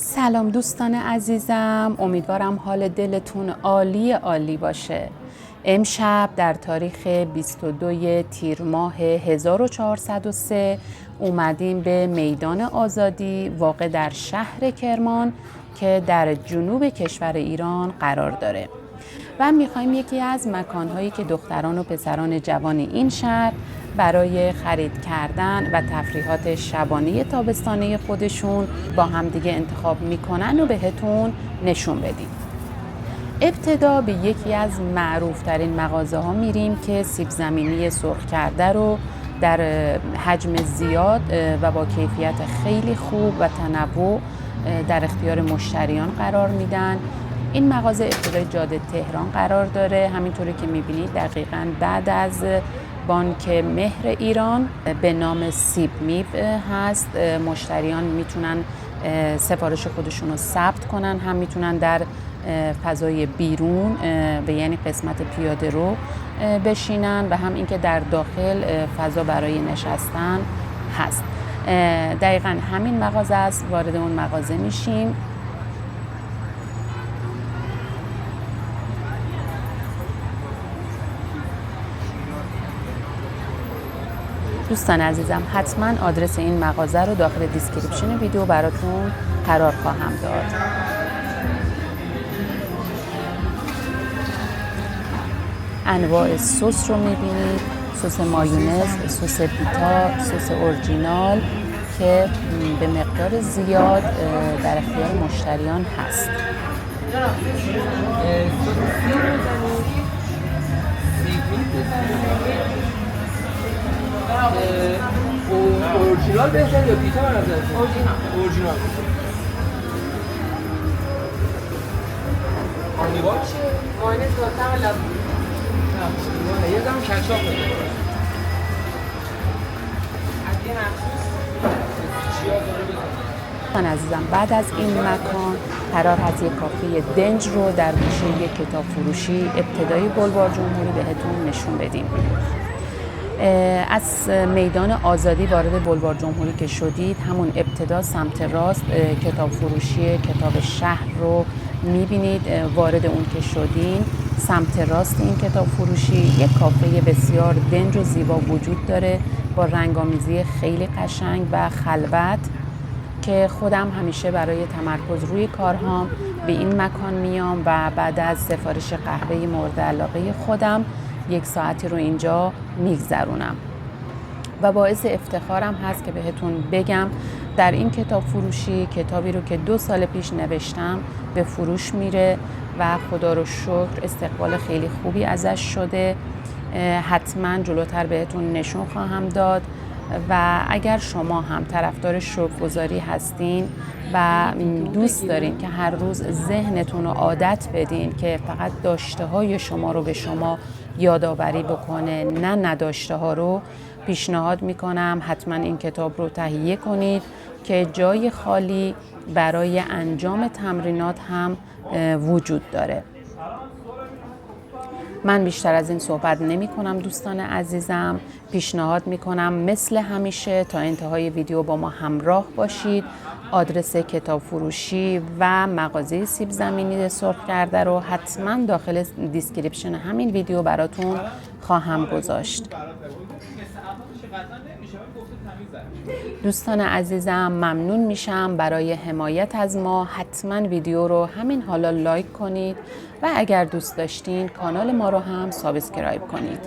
سلام دوستان عزیزم، امیدوارم حال دلتون عالی عالی باشه. امشب در تاریخ 22 تیر ماه 1403 اومدیم به میدان آزادی واقع در شهر کرمان که در جنوب کشور ایران قرار داره و میخوایم یکی از مکانهایی که دختران و پسران جوان این شهر برای خرید کردن و تفریحات شبانه تابستانه خودشون با همدیگه انتخاب میکنن و بهتون نشون بدیم. ابتدا به یکی از معروفترین مغازه ها میریم که سیب زمینی سرخ کرده رو در حجم زیاد و با کیفیت خیلی خوب و تنوع در اختیار مشتریان قرار میدن. این مغازه ابتدای جاده تهران قرار داره، همینطوری که میبینید دقیقاً بعد از بانک مهر ایران به نام سیب میب هست. مشتریان میتونن سفارش خودشون رو ثبت کنن، هم میتونن در فضای بیرون به یعنی قسمت پیاده رو بشینن و هم اینکه در داخل فضا برای نشستن هست. دقیقاً همین مغازه است. وارد اون مغازه میشیم. دوستان عزیزم، حتما آدرس این مغازه رو داخل دیسکریپشن ویدیو براتون قرار خواهم داد. انواع سس رو میبینید، سس مایونز، سس پیتا، سس اورجینال که به مقدار زیاد در اختیار مشتریان هست. اورجینال بهتره یا پیتا؟ اورجینال. آنیوال چیه؟ ماینز با طعم یه دم کچاپ بده. از این مخصوص چیا داره بزنید؟ عزیزم، بعد از این مکان قرار هست یک کافه دنج رو در گوشه یک کتاب فروشی ابتدای بلوار جمهوری بهتون نشون بدیم. از میدان آزادی وارد بلوار جمهوری که شدید، همون ابتدا سمت راست کتاب فروشی کتابشهر رو میبینید. وارد اون که شدین سمت راست این کتاب فروشی یک کافه بسیار دنج و زیبا وجود داره با رنگامیزی خیلی قشنگ و خلوت که خودم همیشه برای تمرکز روی کارهام به این مکان میام و بعد از سفارش قهوه مورد علاقه خودم یک ساعتی رو اینجا میگذرونم و باعث افتخارم هست که بهتون بگم در این کتاب فروشی کتابی رو که 2 سال پیش نوشتم به فروش میره و خدا رو شکر استقبال خیلی خوبی ازش شده. حتما جلوتر بهتون نشون خواهم داد و اگر شما هم طرفدار شکرگزاری هستین و دوست دارین که هر روز ذهنتون رو عادت بدین که فقط داشته های شما رو به شما یادآوری بکنه نه نداشته ها رو، پیشنهاد میکنم حتما این کتاب رو تهیه کنید که جای خالی برای انجام تمرینات هم وجود داره. من بیشتر از این صحبت نمی کنم دوستان عزیزم. پیشنهاد می کنم مثل همیشه تا انتهای ویدیو با ما همراه باشید. آدرس کتاب فروشی و مغازه سیب زمینی سرخ کرده رو حتما داخل دیسکریپشن همین ویدیو براتون خواهم گذاشت. دوستان عزیزم، ممنون میشم برای حمایت از ما. حتما ویدیو رو همین حالا لایک کنید و اگر دوست داشتین کانال ما رو هم سابسکرایب کنید.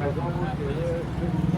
غذا بود